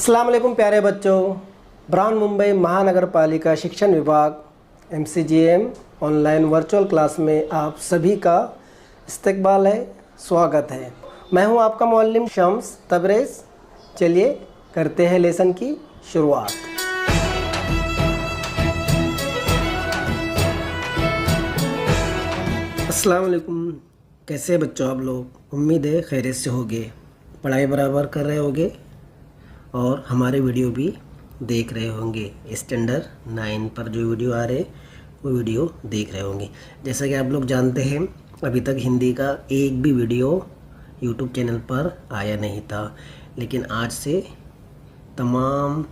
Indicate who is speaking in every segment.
Speaker 1: अस्सलाम वालेकुम प्यारे बच्चों। ब्राउन मुंबई महानगर पालिका शिक्षण विभाग MCGM ऑनलाइन वर्चुअल क्लास में आप सभी का इस्तकबाल है, स्वागत है। मैं हूं आपका मौल्लिम शम्स तबरेज़। चलिए करते हैं लेसन की शुरुआत। अस्सलाम वालेकुम, कैसे हैं बच्चों आप लोग? उम्मीद है खैरियत से होगे, पढ़ाई बराबर कर रहे होगे और हमारे वीडियो भी देख रहे होंगे। स्टैंडर्ड 9 पर जो वीडियो आ रहे वो वीडियो देख रहे होंगे। जैसा कि आप लोग जानते हैं, अभी तक हिंदी का एक भी वीडियो यूट्यूब चैनल पर आया नहीं था, लेकिन आज से तमाम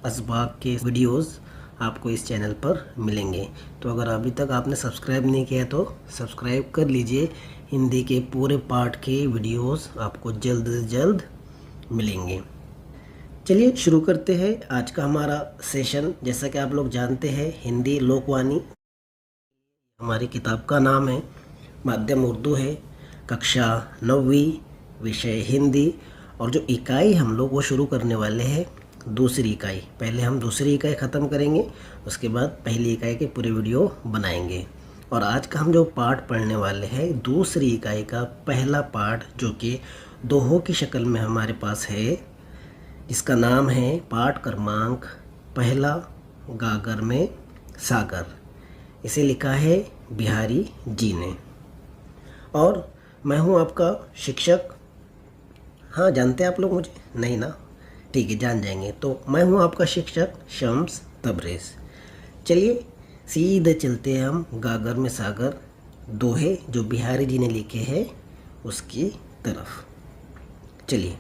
Speaker 1: असबाक के वीडियोस आपको इस चैनल पर मिलेंगे। तो अगर अभी तक आपने सब्सक्राइब नहीं किया तो सब्सक्राइब कर लीजिए। हिंदी के पूरे पार्ट के वीडियोस आपको जल्द से जल्द मिलेंगे। चलिए शुरू करते हैं आज का हमारा सेशन। जैसा कि आप लोग जानते हैं, हिंदी लोकवाणी हमारी किताब का नाम है, माध्यम उर्दू है, कक्षा 9वीं, विषय हिंदी। और जो इकाई हम लोग वो शुरू करने वाले हैं दूसरी इकाई। पहले हम दूसरी इकाई ख़त्म करेंगे, उसके बाद पहली इकाई के पूरे वीडियो बनाएंगे। और आज का हम जो पाठ पढ़ने वाले हैं दूसरी इकाई का पहला पाठ, जो कि दोहों की शक्ल में हमारे पास है, इसका नाम है पाठ क्रमांक पहला, गागर में सागर। इसे लिखा है बिहारी जी ने। और मैं हूं आपका शिक्षक। हाँ, जानते हैं आप लोग मुझे? नहीं ना? ठीक है, जान जाएंगे। तो मैं हूं आपका शिक्षक शम्स तबरेज़। चलिए सीधे चलते हैं हम गागर में सागर, दोहे जो बिहारी जी ने लिखे हैं उसकी तरफ। चलिए।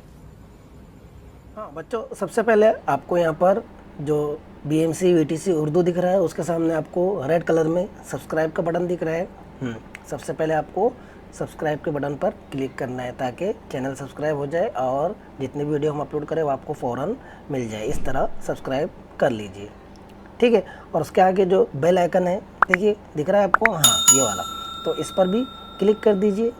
Speaker 1: हाँ बच्चों, सबसे पहले आपको यहाँ पर जो BMC VTC उर्दू दिख रहा है उसके सामने आपको रेड कलर में सब्सक्राइब का बटन दिख रहा है। सबसे पहले आपको सब्सक्राइब के बटन पर क्लिक करना है ताकि चैनल सब्सक्राइब हो जाए और जितने वीडियो हम अपलोड करें वो आपको फ़ौरन मिल जाए। इस तरह सब्सक्राइब कर लीजिए, ठीक है। और उसके आगे जो बेल आइकन है, देखिए दिख रहा है आपको? हाँ, ये वाला। तो इस पर भी क्लिक कर दीजिए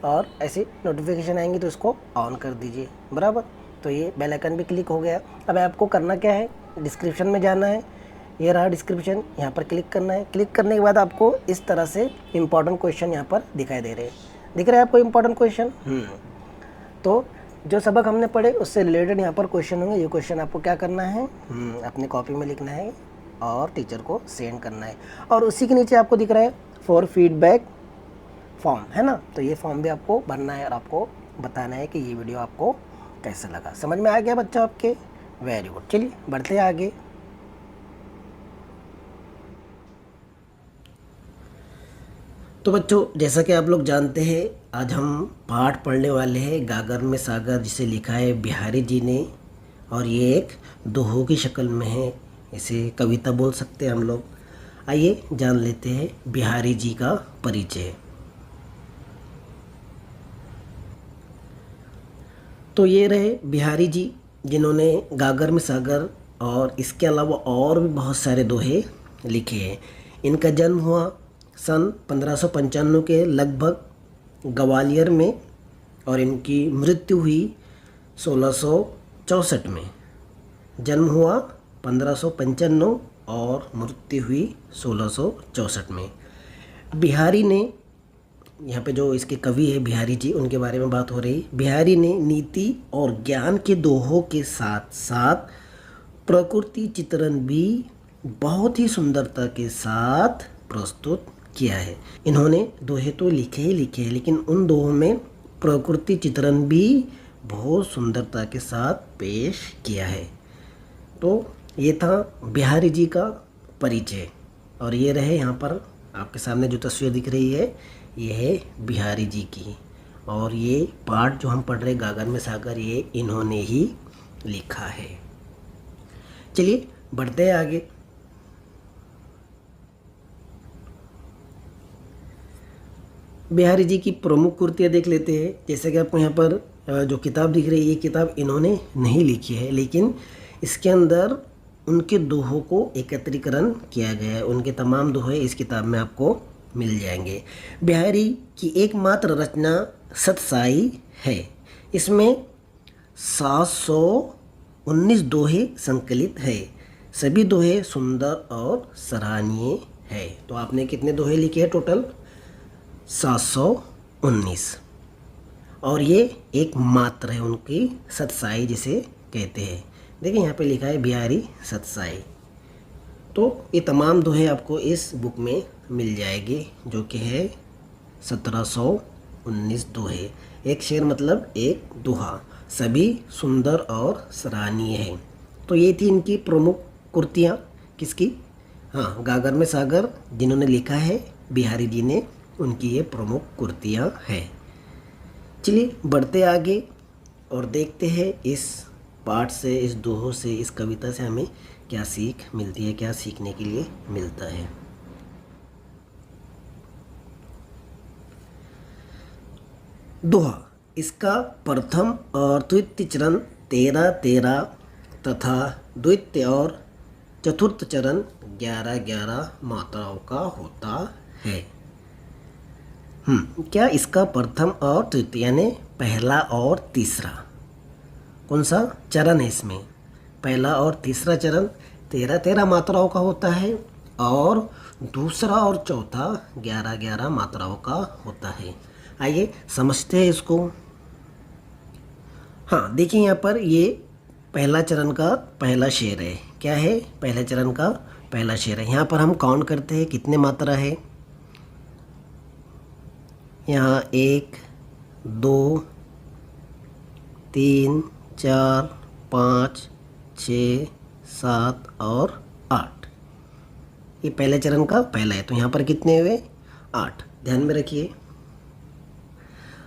Speaker 1: और ऐसी नोटिफिकेशन आएंगी तो इसको ऑन कर दीजिए, बराबर। तो ये बेल आइकन भी क्लिक हो गया। अब आपको करना क्या है, डिस्क्रिप्शन में जाना है, ये रहा डिस्क्रिप्शन, यहाँ पर क्लिक करना है। क्लिक करने के बाद आपको इस तरह से इंपॉर्टेंट क्वेश्चन यहाँ पर दिखाई दे रहे हैं। दिख रहा है आपको इंपॉर्टेंट क्वेश्चन? तो जो सबक हमने पढ़े उससे रिलेटेड यहाँ पर क्वेश्चन होंगे। ये क्वेश्चन आपको क्या करना है, अपने कॉपी में लिखना है और टीचर को सेंड करना है। और उसी के नीचे आपको दिख रहा है फॉर फीडबैक फॉर्म, है ना? तो ये फॉर्म भी आपको भरना है और आपको बताना है कि ये वीडियो आपको कैसा लगा। समझ में आ गया बच्चा आपके? Very good. चलिए बढ़ते हैं आगे। तो बच्चों, जैसा कि आप लोग जानते हैं, आज हम पाठ पढ़ने वाले हैं गागर में सागर, जिसे लिखा है बिहारी जी ने। और ये एक दोहों की शक्ल में है, इसे कविता बोल सकते हैं हम लोग। आइए जान लेते हैं बिहारी जी का परिचय। तो ये रहे बिहारी जी, जिन्होंने गागर में सागर और इसके अलावा और भी बहुत सारे दोहे लिखे हैं। इनका जन्म हुआ सन 1595 के लगभग ग्वालियर में और इनकी मृत्यु हुई 1664 में। जन्म हुआ 1595 और मृत्यु हुई 1664 में। बिहारी ने, यहाँ पे जो इसके कवि है बिहारी जी, उनके बारे में बात हो रही। बिहारी ने नीति और ज्ञान के दोहों के साथ साथ प्रकृति चित्रण भी बहुत ही सुंदरता के साथ प्रस्तुत किया है। इन्होंने दोहे तो लिखे ही लिखे हैं, लेकिन उन दोहों में प्रकृति चित्रण भी बहुत सुंदरता के साथ पेश किया है। तो ये था बिहारी जी का परिचय। और ये रहे यहाँ पर आपके सामने जो तस्वीर दिख रही है, ये है बिहारी जी की। और ये पाठ जो हम पढ़ रहे गागर में सागर, ये इन्होंने ही लिखा है। चलिए बढ़ते हैं आगे। बिहारी जी की प्रमुख कृतियाँ देख लेते हैं। जैसे कि आपको यहाँ पर जो किताब दिख रही है, ये किताब इन्होंने नहीं लिखी है, लेकिन इसके अंदर उनके दोहों को एकत्रीकरण किया गया है। उनके तमाम दोहे इस किताब में आपको मिल जाएंगे। बिहारी की एकमात्र रचना सतसाई है। इसमें 700 19 दोहे संकलित है। सभी दोहे सुंदर और सराहनीय है। तो आपने कितने दोहे लिखे हैं टोटल? 719। और ये एक मात्र है उनकी, सतसाई जिसे कहते हैं। देखिए यहाँ पे लिखा है बिहारी सतसाई। तो ये तमाम दोहे आपको इस बुक में मिल जाएगी, जो कि है 1719 दोहे। एक शेर मतलब एक दोहा, सभी सुंदर और सराहनीय है। तो ये थी इनकी प्रमुख कृतियाँ। किसकी? हाँ, गागर में सागर जिन्होंने लिखा है बिहारी जी ने, उनकी ये प्रमुख कृतियाँ हैं। चलिए बढ़ते आगे और देखते हैं इस पाठ से, इस दोहों से, इस कविता से हमें क्या सीख मिलती है, क्या सीखने के लिए मिलता है। दोहा, इसका प्रथम और द्वितीय चरण 13-13 तथा द्वितीय और चतुर्थ चरण 11-11 मात्राओं का होता है। क्या इसका प्रथम और तृतीय यानी पहला और तीसरा कौन सा चरण है? इसमें पहला और तीसरा चरण 13-13 मात्राओं का होता है और दूसरा और चौथा 11-11 मात्राओं का होता है। आइए समझते हैं इसको। हाँ, देखिए यहाँ पर ये पहला चरण का पहला शेर है। क्या है? पहले चरण का पहला शेर है। यहाँ पर हम काउंट करते हैं कितने मात्रा है। यहाँ 1 2 3 4 5 6 7 और 8। ये पहले चरण का पहला है, तो यहाँ पर कितने हुए? 8। ध्यान में रखिए।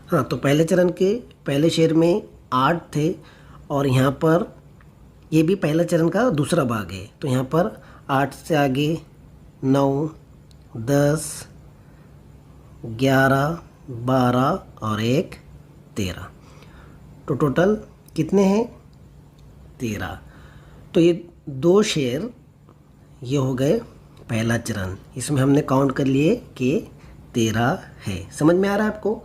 Speaker 1: हाँ, तो पहले चरण के पहले शेर में 8 थे और यहाँ पर ये भी पहला चरण का दूसरा भाग है, तो यहाँ पर 8 से आगे 9 10 11 12 और 1 13। तो टोटल कितने हैं? 13। तो ये 2 शेर ये हो गए पहला चरण। इसमें हमने काउंट कर लिए कि 13 है। समझ में आ रहा है आपको?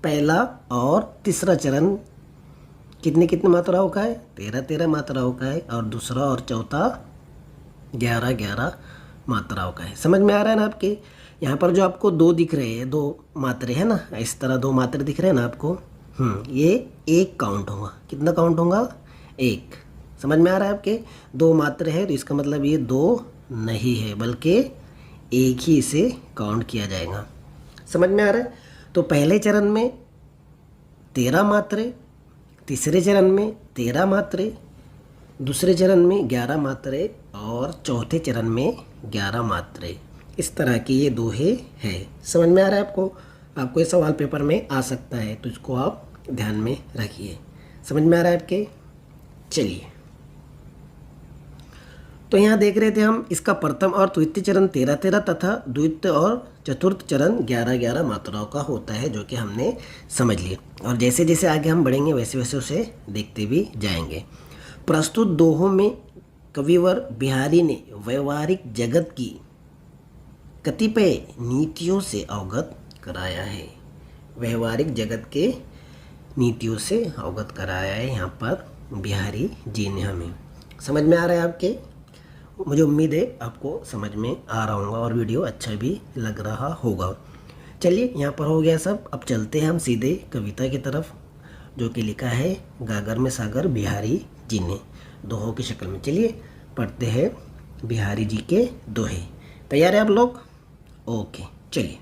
Speaker 1: पहला और तीसरा चरण कितने कितने मात्राओं का है? 13-13 मात्राओं का है और दूसरा और चौथा 11-11 मात्राओं का है। समझ में आ रहा है ना आपके? यहाँ पर जो आपको 2 दिख रहे हैं, 2 मात्रे हैं ना, इस तरह 2 मात्रे दिख रहे हैं ना आपको। ये 1 काउंट होगा। कितना काउंट होगा? 1। समझ में आ रहा है आपके? 2 मात्रे हैं तो इसका मतलब ये 2 नहीं है, बल्कि 1 ही इसे काउंट किया जाएगा। समझ में आ रहा है? तो पहले चरण में 13 मात्रे, तीसरे चरण में 13 मात्रे, दूसरे चरण में 11 मात्रे और चौथे चरण में 11 मात्रे। इस तरह के ये दोहे हैं। समझ में आ रहा है आपको? आपको ये सवाल पेपर में आ सकता है, तो इसको आप ध्यान में रखिए। समझ में आ रहा है आपके? चलिए, तो यहाँ देख रहे थे हम इसका प्रथम और द्वितीय चरण 13-13 तथा द्वितीय और चतुर्थ चरण 11-11 मात्राओं का होता है, जो कि हमने समझ लिया। और जैसे जैसे आगे हम बढ़ेंगे वैसे वैसे उसे देखते भी जाएंगे। प्रस्तुत दोहों में कविवर बिहारी ने व्यवहारिक जगत की कतिपय नीतियों से अवगत कराया है। व्यवहारिक जगत के नीतियों से अवगत कराया है यहाँ पर बिहारी जी ने हमें। समझ में आ रहा है आपके? मुझे उम्मीद है आपको समझ में आ रहा होगा और वीडियो अच्छा भी लग रहा होगा। चलिए, यहाँ पर हो गया सब। अब चलते हैं हम सीधे कविता की तरफ, जो कि लिखा है गागर में सागर बिहारी जी ने दोहों की शक्ल में। चलिए पढ़ते हैं बिहारी जी के दोहे। तैयार है आप लोग? ओके, चलिए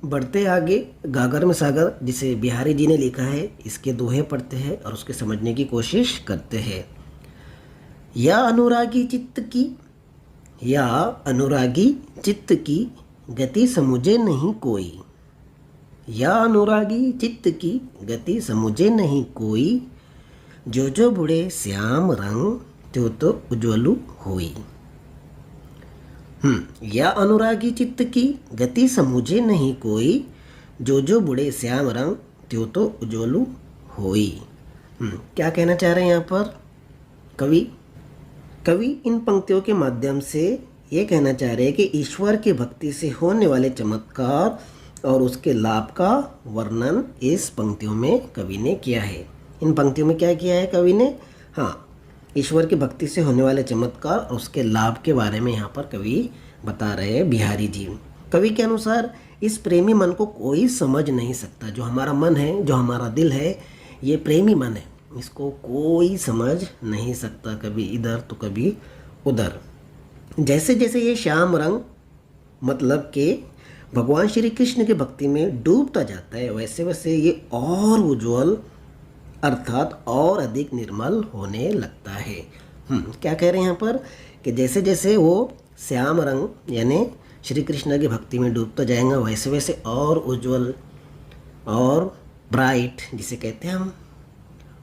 Speaker 1: बढ़ते आगे। गागर में सागर जिसे बिहारी जी ने लिखा है, इसके दोहे पढ़ते हैं और उसके समझने की कोशिश करते हैं। या अनुरागी चित्त की गति समझे नहीं कोई। या अनुरागी चित्त की गति समझे नहीं कोई। जो जो बुढ़े श्याम रंग त्यो तो उज्ज्वलु होई। या अनुरागी चित्त की गति समझे नहीं कोई। जो जो बुढ़े श्याम रंग त्यो तो उज्ज्वलु होई। क्या कहना चाह रहे हैं यहाँ पर कवि इन पंक्तियों के माध्यम से ये कहना चाह रहे हैं कि ईश्वर की भक्ति से होने वाले चमत्कार और उसके लाभ का वर्णन इस पंक्तियों में कवि ने किया है। इन पंक्तियों में क्या किया है कवि ने? हाँ, ईश्वर की भक्ति से होने वाले चमत्कार और उसके लाभ के बारे में यहाँ पर कवि बता रहे हैं बिहारी जी। कवि के अनुसार इस प्रेमी मन को कोई समझ नहीं सकता। जो हमारा मन है, जो हमारा दिल है, ये प्रेमी मन है, इसको कोई समझ नहीं सकता, कभी इधर तो कभी उधर। जैसे जैसे ये श्याम रंग मतलब के भगवान श्री कृष्ण की भक्ति में डूबता जाता है, वैसे वैसे ये और उज्ज्वल अर्थात और अधिक निर्मल होने लगता है। क्या कह रहे हैं यहाँ पर कि जैसे जैसे वो श्याम रंग यानी श्री कृष्ण की भक्ति में डूबता जाएगा, वैसे वैसे और उज्ज्वल और ब्राइट जिसे कहते हैं हम,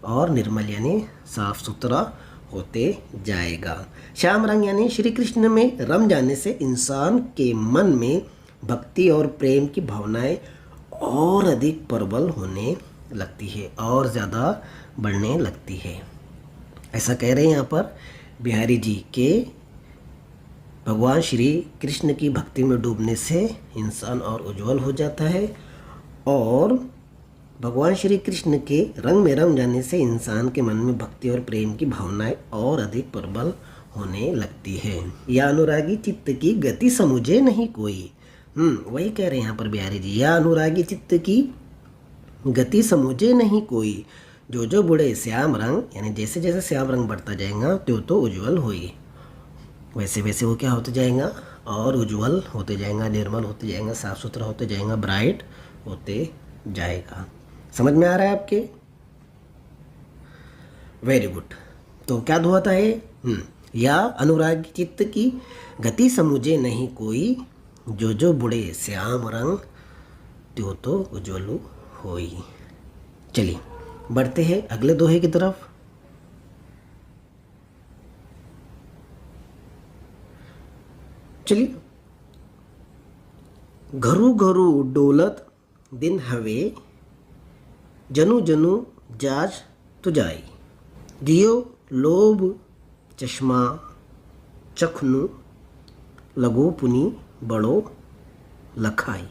Speaker 1: और निर्मल यानी साफ सुथरा होते जाएगा। श्याम रंग यानी श्री कृष्ण में रम जाने से इंसान के मन में भक्ति और प्रेम की भावनाएं और अधिक प्रबल होने लगती है और ज़्यादा बढ़ने लगती है। ऐसा कह रहे हैं यहाँ पर बिहारी जी के भगवान श्री कृष्ण की भक्ति में डूबने से इंसान और उज्ज्वल हो जाता है और भगवान श्री कृष्ण के रंग में रंग जाने से इंसान के मन में भक्ति और प्रेम की भावनाएं और अधिक प्रबल होने लगती है। या अनुरागी चित्त की गति समझे नहीं कोई। वही कह रहे हैं यहाँ पर बिहारी जी, या अनुरागी चित्त की गति समझे नहीं कोई, जो जो बुढ़े श्याम रंग यानी जैसे जैसे श्याम रंग बढ़ता जाएगा त्यों तो उज्ज्वल होई, वैसे वैसे वो क्या होते जाएगा और उज्ज्वल होते जाएगा, निर्मल होते जाएगा, साफ सुथरा होते जाएगा, ब्राइट होते जाएगा। समझ में आ रहा है आपके? Very good. तो क्या धुआता है? या अनुराग चित्त की गति समझे नहीं कोई, जो जो बुढ़े श्याम रंग त्यों तो उज्ज्वल होई। चलिए बढ़ते हैं अगले दोहे की तरफ। चलिए, घरू घरू डोलत दिन हवे, जनु जनु जाज तुजाई, दियो लोभ चश्मा चखनु, लगो पुनी बड़ो लखाई।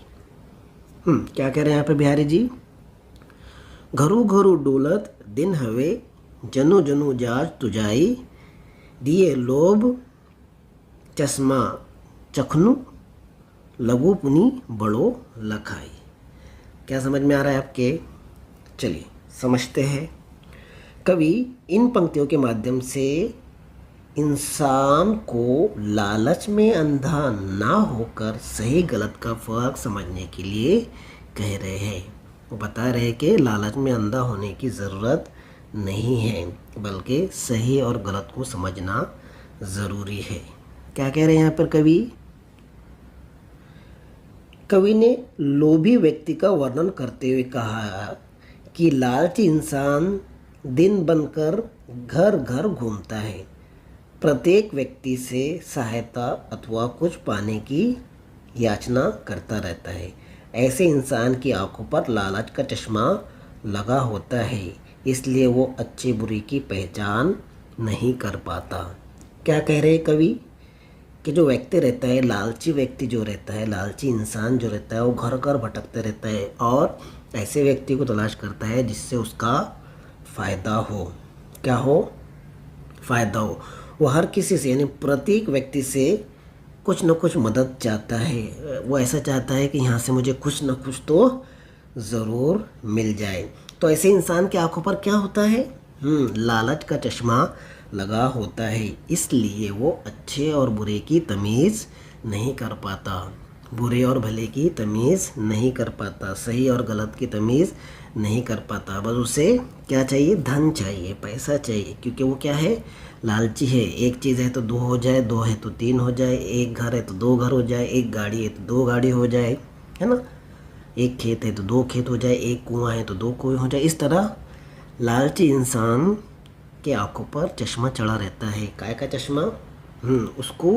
Speaker 1: क्या कह रहे हैं यहाँ पे बिहारी जी? घरू घरू डोलत दिन हवे, जनु जनु जाज तुजाई, दिए लोभ चश्मा चखनु, लगू पुनी बड़ो लखाई। क्या समझ में आ रहा है आपके? चलिए समझते हैं। कवि इन पंक्तियों के माध्यम से इंसान को लालच में अंधा ना होकर सही गलत का फर्क समझने के लिए कह रहे हैं। वो बता रहे हैं कि लालच में अंधा होने की ज़रूरत नहीं है, बल्कि सही और गलत को समझना ज़रूरी है। क्या कह रहे हैं यहाँ पर कवि? कवि ने लोभी व्यक्ति का वर्णन करते हुए कहा कि लालची इंसान दिन बनकर घर घर घूमता है, प्रत्येक व्यक्ति से सहायता अथवा कुछ पाने की याचना करता रहता है। ऐसे इंसान की आंखों पर लालच का चश्मा लगा होता है, इसलिए वो अच्छे बुरे की पहचान नहीं कर पाता। क्या कह रहे हैं कवि? कि जो व्यक्ति रहता है, लालची व्यक्ति जो रहता है, लालची इंसान जो रहता है, वो घर घर भटकते रहता है और ऐसे व्यक्ति को तलाश करता है जिससे उसका फ़ायदा हो। क्या हो? फ़ायदा हो। वो हर किसी से यानी प्रत्येक व्यक्ति से कुछ न कुछ मदद चाहता है। वो ऐसा चाहता है कि यहाँ से मुझे कुछ न कुछ तो ज़रूर मिल जाए। तो ऐसे इंसान की आंखों पर क्या होता है? लालच का चश्मा लगा होता है, इसलिए वो अच्छे और बुरे की तमीज़ नहीं कर पाता, बुरे और भले की तमीज़ नहीं कर पाता, सही और गलत की तमीज़ नहीं कर पाता। बस उसे क्या चाहिए? धन चाहिए, पैसा चाहिए, क्योंकि वो क्या है? लालची है। एक चीज़ है तो दो हो जाए, दो है तो तीन हो जाए, एक घर है तो दो घर हो जाए, एक गाड़ी है तो दो गाड़ी हो जाए, है ना? एक खेत है तो दो खेत हो जाए, एक कुआं है तो दो कुएं हो जाए। इस तरह लालची इंसान के आंखों पर चश्मा चढ़ा रहता है। काय का चश्मा? उसको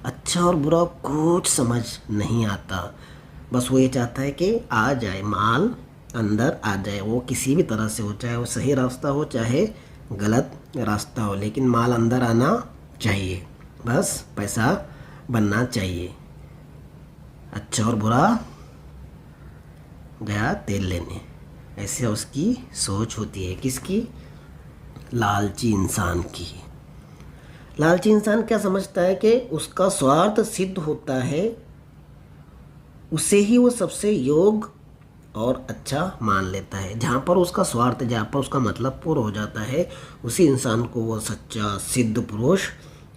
Speaker 1: अच्छा और बुरा कुछ समझ नहीं आता। बस वो ये चाहता है कि आ जाए, माल अंदर आ जाए, वो किसी भी तरह से हो, चाहे वो सही रास्ता हो चाहे गलत रास्ता हो, लेकिन माल अंदर आना चाहिए, बस पैसा बनना चाहिए। अच्छा और बुरा गया तेल लेने। ऐसे उसकी सोच होती है। किसकी? लालची इंसान की। लालची इंसान क्या समझता है कि उसका स्वार्थ सिद्ध होता है, उसे ही वो सबसे योग्य और अच्छा मान लेता है। जहाँ पर उसका स्वार्थ, जहाँ पर उसका मतलब पूरा हो जाता है, उसी इंसान को वो सच्चा सिद्ध पुरुष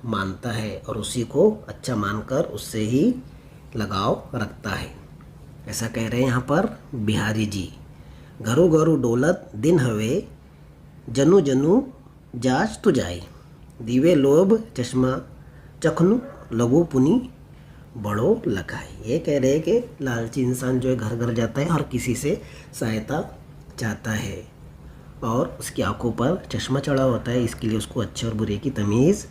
Speaker 1: मानता है और उसी को अच्छा मानकर उससे ही लगाव रखता है। ऐसा कह रहे हैं यहाँ पर बिहारी जी। घरू घरू डोलत दिन हवे, जनु जनु जाच तु जाए, दीवे लोभ चश्मा चखनु लघु पुनी बड़ो लगाए। ये कह रहे हैं कि लालची इंसान जो है घर घर जाता है और किसी से सहायता चाहता है और उसकी आंखों पर चश्मा चढ़ा होता है, इसके लिए उसको अच्छे और बुरे की तमीज़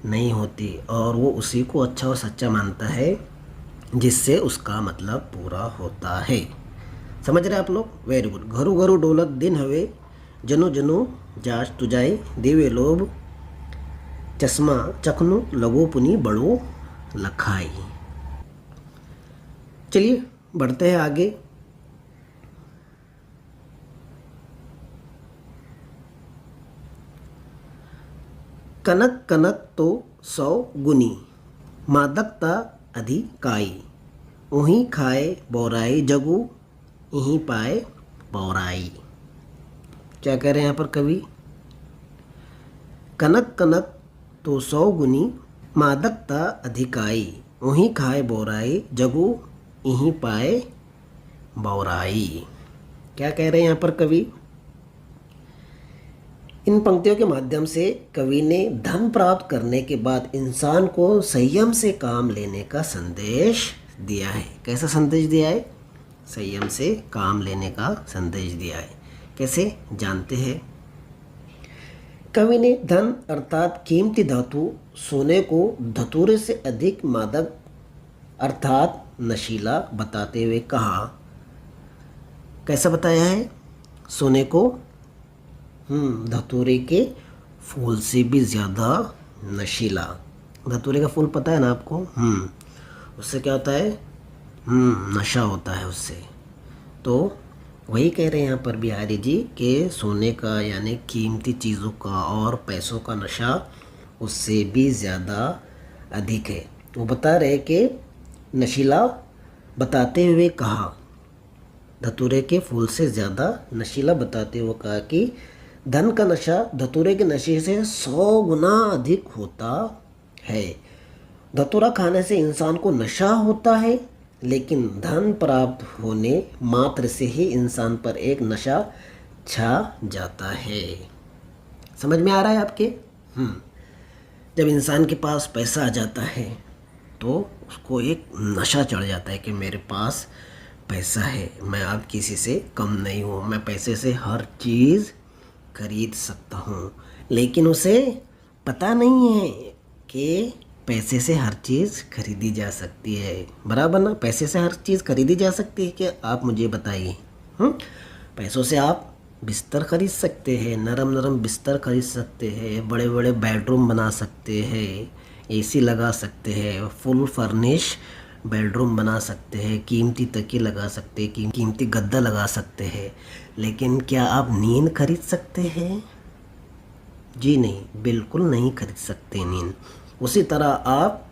Speaker 1: नहीं होती और वो उसी को अच्छा और सच्चा मानता है जिससे उसका मतलब पूरा होता है। समझ रहे आप लोग? Very good. घरू घरू डोलत दिन हवे, जनु जनु जाच तुजाई, देवे लोभ चश्मा चखनु लघु पुनी बड़ो लखाई। चलिए बढ़ते हैं आगे। कनक कनक तो 100 गुनी, मादकता अधिकाई, उही खाए बोराई जगू, यहीं पाए बोराई। क्या कह रहे हैं यहाँ पर कवि? कनक कनक तो 100 गुनी, मादकता अधिकाई, उही खाए बोराई जगू, यहीं पाए बोराई। क्या कह रहे हैं यहाँ पर कवि? इन पंक्तियों के माध्यम से कवि ने धन प्राप्त करने के बाद इंसान को संयम से काम लेने का संदेश दिया है। कैसा संदेश दिया है? संयम से काम लेने का संदेश दिया है। कैसे? जानते हैं। कवि ने धन अर्थात कीमती धातु सोने को धतूरे से अधिक मादक अर्थात नशीला बताते हुए कहा। कैसा बताया है? सोने को धतूरे के फूल से भी ज़्यादा नशीला। धतूरे का फूल पता है ना आपको? उससे क्या होता है? नशा होता है उससे। तो वही कह रहे हैं यहाँ पर बिहारी जी कि सोने का यानी कीमती चीज़ों का और पैसों का नशा उससे भी ज़्यादा अधिक है। वो बता रहे कि नशीला बताते हुए कहा, धतूरे के फूल से ज़्यादा नशीला बताते हुए कहा कि धन का नशा धतूरे के नशे से 100 गुना अधिक होता है। धतूरा खाने से इंसान को नशा होता है, लेकिन धन प्राप्त होने मात्र से ही इंसान पर एक नशा छा जाता है। समझ में आ रहा है आपके? जब इंसान के पास पैसा आ जाता है तो उसको एक नशा चढ़ जाता है कि मेरे पास पैसा है, मैं अब किसी से कम नहीं हूँ, मैं पैसे से हर चीज़ खरीद सकता हूँ। लेकिन उसे पता नहीं है कि पैसे से हर चीज़ खरीदी जा सकती है। बराबर ना? पैसे से हर चीज़ खरीदी जा सकती है कि आप मुझे बताइए। पैसों से आप बिस्तर खरीद सकते हैं, नरम नरम बिस्तर खरीद सकते हैं, बड़े बड़े बेडरूम बना सकते हैं, एसी लगा सकते हैं, फुल फर्निश बेडरूम बना सकते हैं, कीमती तकिए लगा सकते हैं, कीमती गद्दा लगा सकते हैं। लेकिन क्या आप नींद खरीद सकते हैं? जी नहीं, बिल्कुल नहीं खरीद सकते नींद। उसी तरह आप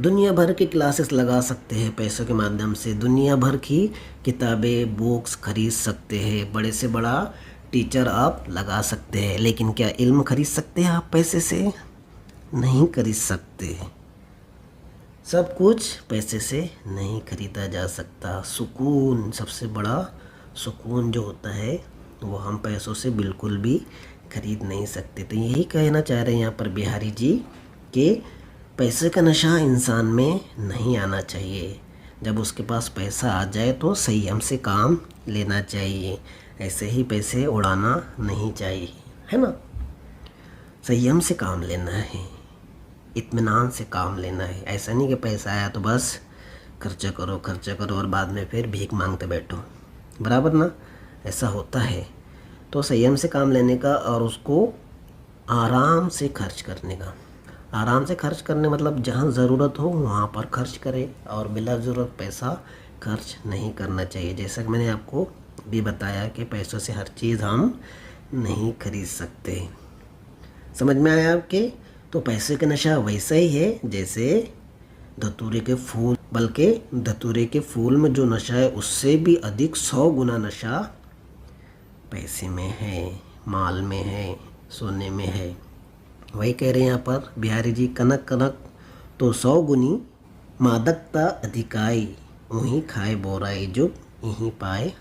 Speaker 1: दुनिया भर की क्लासेस लगा सकते हैं पैसों के माध्यम से, दुनिया भर की किताबें बुक्स खरीद सकते हैं, बड़े से बड़ा टीचर आप लगा सकते हैं। लेकिन क्या इल्म खरीद सकते हैं आप पैसे से? नहीं खरीद सकते। सब कुछ पैसे से नहीं खरीदा जा सकता। सुकून, सबसे बड़ा सुकून जो होता है वो हम पैसों से बिल्कुल भी खरीद नहीं सकते। तो यही कहना चाह रहे हैं यहाँ पर बिहारी जी कि पैसे का नशा इंसान में नहीं आना चाहिए। जब उसके पास पैसा आ जाए तो संयम से काम लेना चाहिए, ऐसे ही पैसे उड़ाना नहीं चाहिए, है ना? संयम से काम लेना है, इत्मीनान से काम लेना है। ऐसा नहीं कि पैसा आया तो बस खर्चा करो और बाद में फिर भीख मांगते बैठो। बराबर ना? ऐसा होता है। तो संयम से काम लेने का और उसको आराम से खर्च करने का। आराम से खर्च करने मतलब जहाँ ज़रूरत हो वहाँ पर खर्च करें और बिला ज़रूरत पैसा खर्च नहीं करना चाहिए। जैसा कि मैंने आपको भी बताया कि पैसों से हर चीज़ हम नहीं खरीद सकते। समझ में आया आपके? तो पैसे का नशा वैसा ही है जैसे धतूरे के फूल, बल्कि धतूरे के फूल में जो नशा है उससे भी अधिक 100 गुना नशा पैसे में है, माल में है, सोने में है। वही कह रहे हैं यहाँ पर बिहारी जी, कनक कनक तो 100 गुनी मादकता अधिकाई, वहीं खाए बोराई जुग, यहीं पाए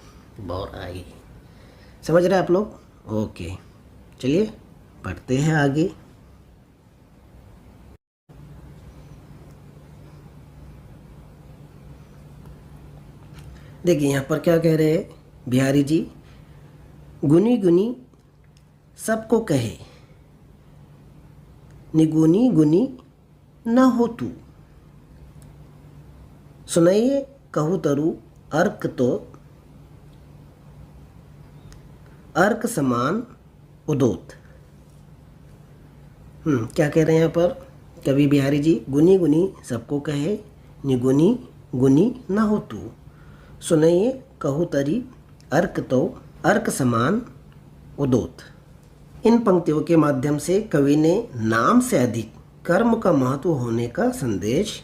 Speaker 1: बोराई। समझ रहे आप लोग? ओके, चलिए बढ़ते हैं आगे। देखिए यहाँ पर क्या कह रहे हैं बिहारी जी, गुनी गुनी सबको कहे, निगुनी गुनी न हो तू, सुनाइए कहू तरु अर्क तो अर्क समान उदोत। क्या कह रहे हैं यहाँ पर कवि बिहारी जी, गुनी गुनी सबको कहे, निगुनी गुनी न हो तू, सुनाइए कहू तरी अर्क तो अर्क समान उदोत। इन पंक्तियों के माध्यम से कवि ने नाम से अधिक कर्म का महत्व होने का संदेश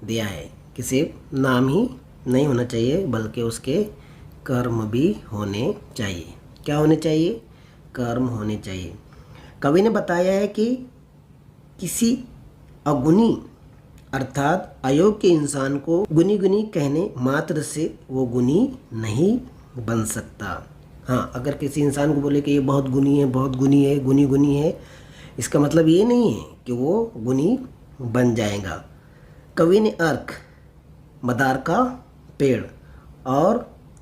Speaker 1: दिया है कि सिर्फ नाम ही नहीं होना चाहिए बल्कि उसके कर्म भी होने चाहिए। क्या होने चाहिए? कर्म होने चाहिए। कवि ने बताया है कि किसी अगुणी अर्थात अयोग्य इंसान को गुनी गुनी कहने मात्र से वो गुनी नहीं बन सकता। हाँ, अगर किसी इंसान को बोले कि ये बहुत गुनी है, बहुत गुनी है, गुनी गुनी है, इसका मतलब ये नहीं है कि वो गुनी बन जाएगा। कवि ने अर्क मदार का पेड़ और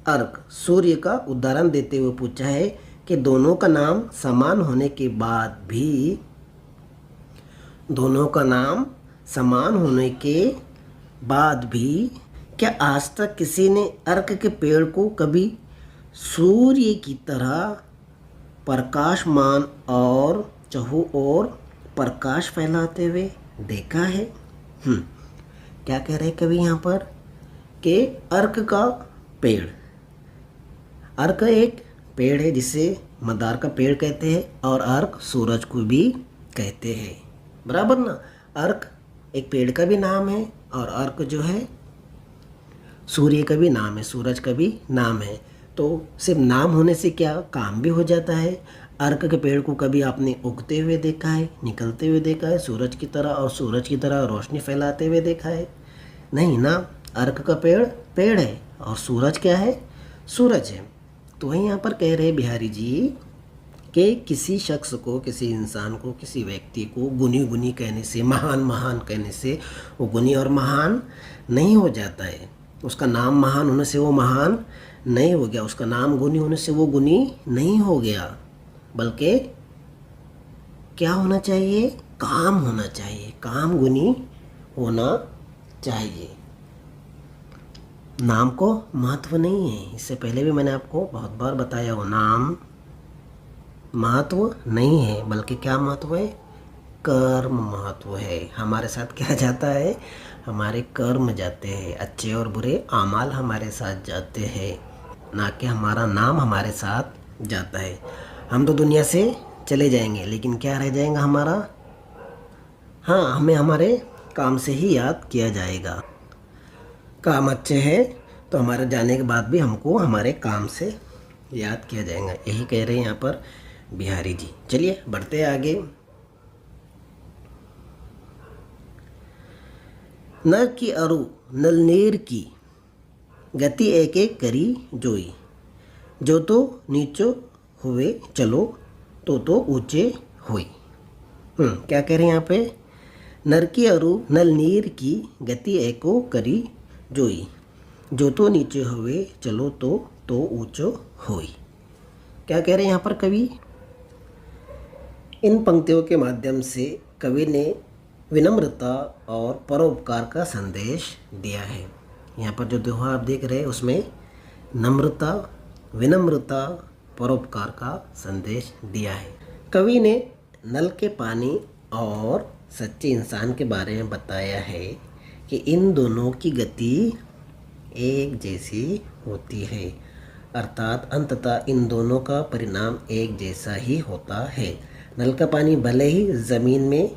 Speaker 1: अर्क सूर्य का उदाहरण देते हुए पूछा है कि दोनों का नाम समान होने के बाद भी क्या आज तक किसी ने अर्क के पेड़ को कभी सूर्य की तरह प्रकाशमान और चहु ओर प्रकाश फैलाते हुए देखा है? क्या कह रहे कवि यहाँ पर कि अर्क का पेड़, अर्क एक पेड़ है जिसे मदार का पेड़ कहते हैं और अर्क सूरज को भी कहते हैं, बराबर ना। अर्क एक पेड़ का भी नाम है और अर्क जो है सूर्य का भी नाम है, सूरज का भी नाम है। तो सिर्फ नाम होने से क्या काम भी हो जाता है? अर्क के पेड़ को कभी आपने उगते हुए देखा है, निकलते हुए देखा है सूरज की तरह और सूरज की तरह रोशनी फैलाते हुए देखा है? नहीं ना। अर्क का पेड़ पेड़ है और सूरज क्या है? सूरज है। तो वहीं यहाँ पर कह रहे बिहारी जी कि किसी शख्स को, किसी इंसान को, किसी व्यक्ति को गुनी गुनी कहने से, महान महान कहने से वो गुनी और महान नहीं हो जाता है। उसका नाम महान होने से वो महान नहीं हो गया, उसका नाम गुनी होने से वो गुनी नहीं हो गया, बल्कि क्या होना चाहिए? काम होना चाहिए, काम गुनी होना चाहिए। नाम को महत्व नहीं है, इससे पहले भी मैंने आपको बहुत बार बताया हो, नाम महत्व नहीं है बल्कि क्या महत्व है? कर्म महत्व है। हमारे साथ क्या जाता है? हमारे कर्म जाते हैं, अच्छे और बुरे आमाल हमारे साथ जाते हैं, ना कि हमारा नाम हमारे साथ जाता है। हम तो दुनिया से चले जाएंगे लेकिन क्या रह जाएगा हमारा? हाँ, हमें हमारे काम से ही याद किया जाएगा। काम अच्छे हैं तो हमारे जाने के बाद भी हमको हमारे काम से याद किया जाएगा। यही कह रहे हैं यहाँ पर बिहारी जी। चलिए बढ़ते हैं आगे। नर की अरु नलनेर की गति एक एक करी जोई, जो तो नीचो हुए चलो तो ऊंचे हुई। क्या कह रहे हैं यहाँ पे? नर की अरु नलनीर की गति एको करी जोई, जो तो नीचे हुए चलो तो ऊंचो हुई। क्या कह रहे हैं यहाँ पर कवि? इन पंक्तियों के माध्यम से कवि ने विनम्रता और परोपकार का संदेश दिया है। यहाँ पर जो दोहा आप देख रहे हैं उसमें नम्रता, विनम्रता, परोपकार का संदेश दिया है। कवि ने नल के पानी और सच्चे इंसान के बारे में बताया है कि इन दोनों की गति एक जैसी होती है। अर्थात अंततः इन दोनों का परिणाम एक जैसा ही होता है। नल का पानी भले ही ज़मीन में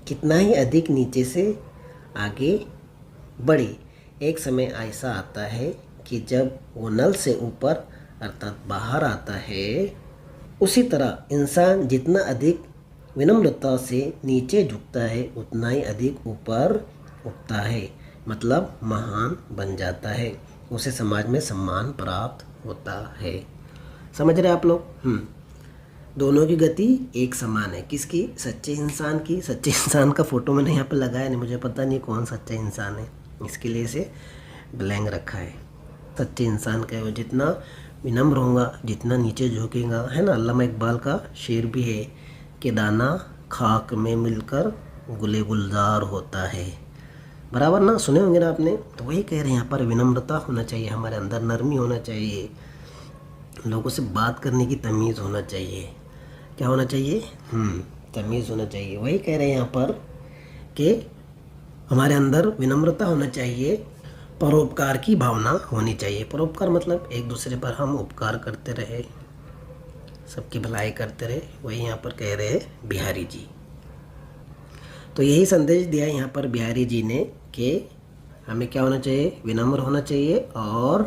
Speaker 1: कितना ही अधिक नीचे से आगे बढ़े, एक समय ऐसा आता है कि जब वो नल से ऊपर अर्थात बाहर आता है। उसी तरह इंसान जितना अधिक विनम्रता से नीचे झुकता है उतना ही अधिक ऊपर उठता है, मतलब महान बन जाता है, उसे समाज में सम्मान प्राप्त होता है। समझ रहे आप लोग? दोनों की गति एक समान है। किसकी? सच्चे इंसान की। सच्चे इंसान का फोटो मैंने यहाँ पे लगाया नहीं, मुझे पता नहीं कौन सच्चा इंसान है, इसके लिए इसे ब्लैंक रखा है। सच्चे इंसान का है वो जितना विनम्र होगा, जितना नीचे झुकेगा, है ना। अल्लामा इकबाल का शेर भी है कि दाना खाक में मिलकर गुले गुलजार होता है। बराबर ना, सुने होंगे ना आपने। तो वही कह रहे हैं यहाँ पर, विनम्रता होना चाहिए हमारे अंदर, नरमी होना चाहिए, लोगों से बात करने की तमीज़ होना चाहिए। क्या होना चाहिए? तमीज़ होना चाहिए। वही कह रहे हैं यहाँ पर कि हमारे अंदर विनम्रता होना चाहिए, परोपकार की भावना होनी चाहिए। परोपकार मतलब एक दूसरे पर हम उपकार करते रहे, सबकी भलाई करते रहे। वही यहाँ पर कह रहे हैं बिहारी जी। तो यही संदेश दिया यहाँ पर बिहारी जी ने कि हमें क्या होना चाहिए? विनम्र होना चाहिए और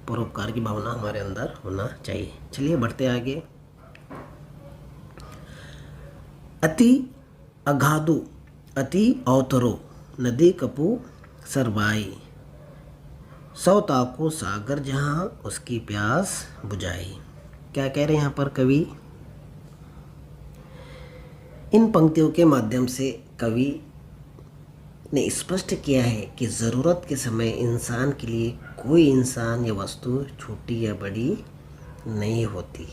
Speaker 1: परोपकार की भावना हमारे अंदर होना चाहिए। चलिए बढ़ते आगे। अति अगाधु अति अवतरो नदी कपू सरवाई, सौ ताको सागर जहाँ उसकी प्यास बुझाई। क्या कह रहे हैं यहाँ पर कवि? इन पंक्तियों के माध्यम से कवि ने स्पष्ट किया है कि ज़रूरत के समय इंसान के लिए कोई इंसान या वस्तु छोटी या बड़ी नहीं होती।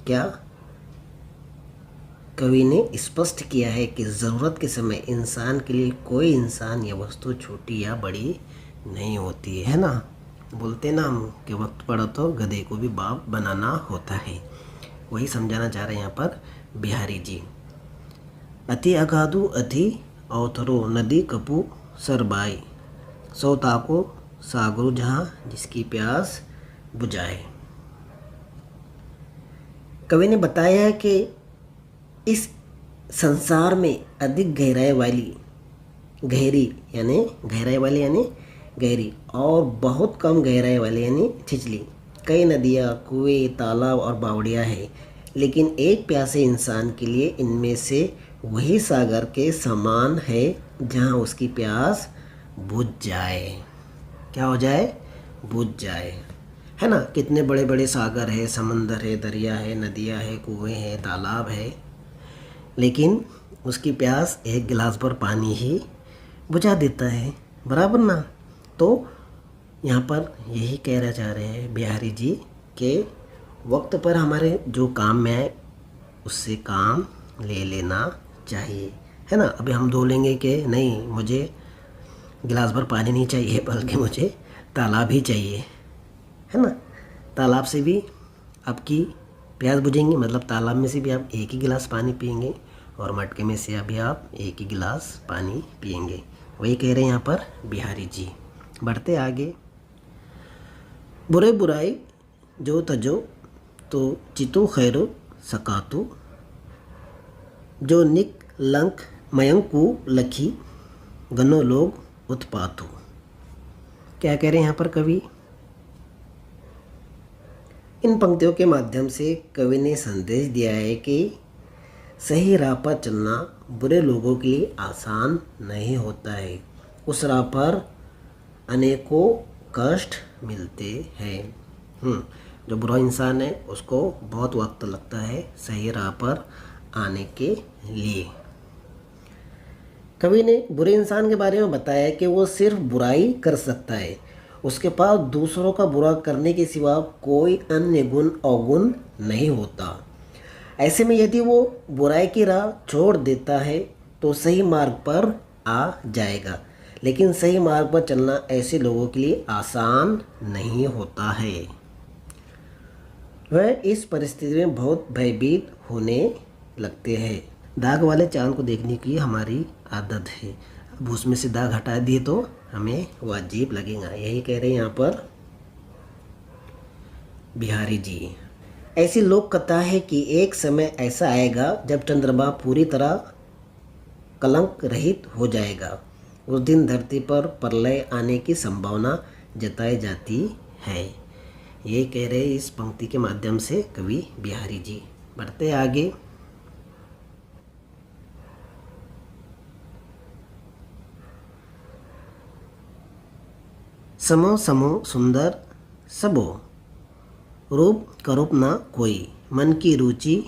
Speaker 1: क्या? कवि ने स्पष्ट किया है कि ज़रूरत के समय इंसान के लिए कोई इंसान या वस्तु छोटी या बड़ी नहीं होती है ना। बोलते ना हम कि वक्त पड़ा तो गधे को भी बाप बनाना होता है। वही समझाना चाह रहे हैं यहाँ पर बिहारी जी। अति अगाधु अति अवतरो नदी कपू सरबाई, सौ ताको सागरो जहाँ जिसकी प्यास बुझाए। कवि ने बताया है कि इस संसार में अधिक गहराई वाली यानी गहरी और बहुत कम गहराई वाली यानी छिछली कई नदियाँ, कुएं, तालाब और बावड़ियाँ हैं, लेकिन एक प्यासे इंसान के लिए इनमें से वही सागर के समान है जहाँ उसकी प्यास बुझ जाए। क्या हो जाए? बुझ जाए, है ना। कितने बड़े बड़े सागर है, समंदर है, दरिया है, नदियाँ है, कुएं हैं, तालाब है, लेकिन उसकी प्यास एक गिलास भर पानी ही बुझा देता है। बराबर ना। तो यहाँ पर यही कहना चाह रहे हैं बिहारी जी कि वक्त पर हमारे जो काम में आए उससे काम ले लेना चाहिए, है ना। अभी हम बोलेंगे कि नहीं मुझे गिलास भर पानी नहीं चाहिए बल्कि मुझे तालाब ही चाहिए, है ना। तालाब से भी आपकी प्यास बुझेंगी, मतलब तालाब में से भी आप एक ही गिलास पानी पिएंगे और मटके में से अभी आप एक ही गिलास पानी पिएंगे। वही कह रहे हैं यहाँ पर बिहारी जी। बढ़ते आगे। बुरे बुराई जो तजो तो चितो खैरो सकातु, जो निक लंक मयंकु लखी गनो लोग उत्पातु। क्या कह रहे हैं यहाँ पर कवि? इन पंक्तियों के माध्यम से कवि ने संदेश दिया है कि सही राह पर चलना बुरे लोगों के लिए आसान नहीं होता है। उस राह पर अनेकों कष्ट मिलते हैं। जो बुरा इंसान है उसको बहुत वक्त लगता है सही राह पर आने के लिए। कवि ने बुरे इंसान के बारे में बताया कि वो सिर्फ बुराई कर सकता है, उसके पास दूसरों का बुरा करने के सिवा कोई अन्य गुण अवगुण नहीं होता। ऐसे में यदि वो बुराई की राह छोड़ देता है तो सही मार्ग पर आ जाएगा, लेकिन सही मार्ग पर चलना ऐसे लोगों के लिए आसान नहीं होता है। वह इस परिस्थिति में बहुत भयभीत होने लगते हैं। दाग वाले चांद को देखने की हमारी आदत है, अब उसमें से दाग हटा दिए तो हमें वो अजीब लगेगा। यही कह रहे हैं यहाँ पर बिहारी जी। ऐसी लोक कथा है कि एक समय ऐसा आएगा जब चंद्रमा पूरी तरह कलंक रहित हो जाएगा। उस दिन धरती पर प्रलय आने की संभावना जताई जाती है। ये कह रहे इस पंक्ति के माध्यम से कवि बिहारी जी। बढ़ते आगे। समो समो सुंदर सबो, रूप करूप न कोई, मन की रुचि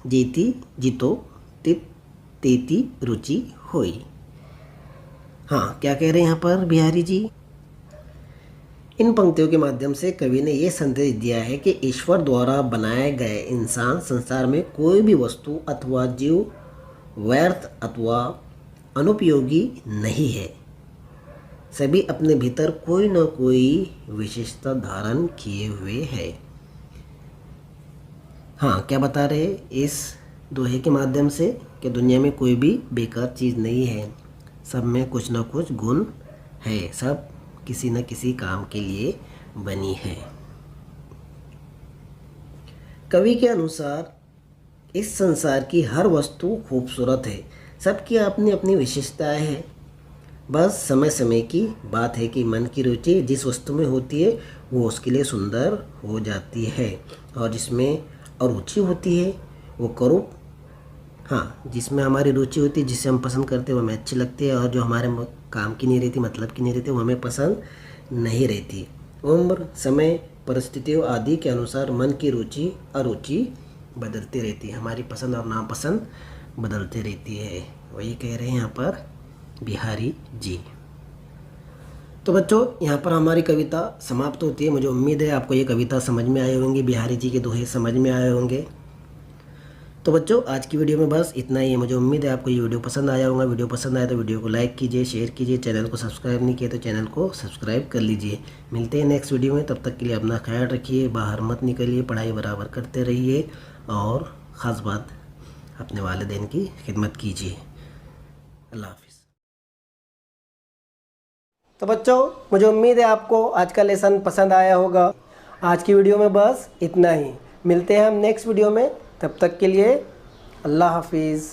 Speaker 1: जीती जीतो तित तेती रुचि होई। हाँ, क्या कह रहे हैं यहाँ पर बिहारी जी? इन पंक्तियों के माध्यम से कवि ने यह संदेश दिया है कि ईश्वर द्वारा बनाए गए इंसान संसार में कोई भी वस्तु अथवा जीव व्यर्थ अथवा अनुपयोगी नहीं है। सभी अपने भीतर कोई न कोई विशेषता धारण किए हुए है। हाँ, क्या बता रहे इस दोहे के माध्यम से कि दुनिया में कोई भी बेकार चीज़ नहीं है, सब में कुछ न कुछ गुण है, सब किसी न किसी काम के लिए बनी है। कवि के अनुसार इस संसार की हर वस्तु खूबसूरत है, सबकी अपनी अपनी विशेषताएं हैं। बस समय समय की बात है कि मन की रुचि जिस वस्तु में होती है वो उसके लिए सुंदर हो जाती है, और जिसमें अरुचि होती है वो करूप, हाँ, जिसमें हमारी रुचि होती है, जिसे हम पसंद करते हैं वो हमें अच्छी लगती है, और जो हमारे काम की नहीं रहती, मतलब की नहीं रहती, वो हमें पसंद नहीं रहती। उम्र, समय, परिस्थितियों आदि के अनुसार मन की रुचि अरुचि बदलती रहती है, हमारी पसंद और नापसंद बदलती रहती है। वही कह रहे हैं यहाँ पर बिहारी जी। तो बच्चों, यहाँ पर हमारी कविता समाप्त होती है। मुझे उम्मीद है आपको ये कविता समझ में आए होंगे, बिहारी जी के दोहे समझ में आए होंगे। तो बच्चों, आज की वीडियो में बस इतना ही है। मुझे उम्मीद है आपको ये वीडियो पसंद आया होगा। वीडियो पसंद आया तो वीडियो को लाइक कीजिए, शेयर कीजिए, चैनल को सब्सक्राइब नहीं किया तो चैनल को सब्सक्राइब कर लीजिए। मिलते हैं नेक्स्ट वीडियो में, तब तक के लिए अपना ख्याल रखिए, बाहर मत निकलिए, पढ़ाई बराबर करते रहिए, और ख़ास बात अपने वालिदैन की खिदमत कीजिए। अल्लाह हाफिज़। तो बच्चों, मुझे उम्मीद है आपको आज का लेसन पसंद आया होगा। आज की वीडियो में बस इतना ही। मिलते हैं हम नेक्स्ट वीडियो में, तब तक के लिए अल्लाह हाफिज़।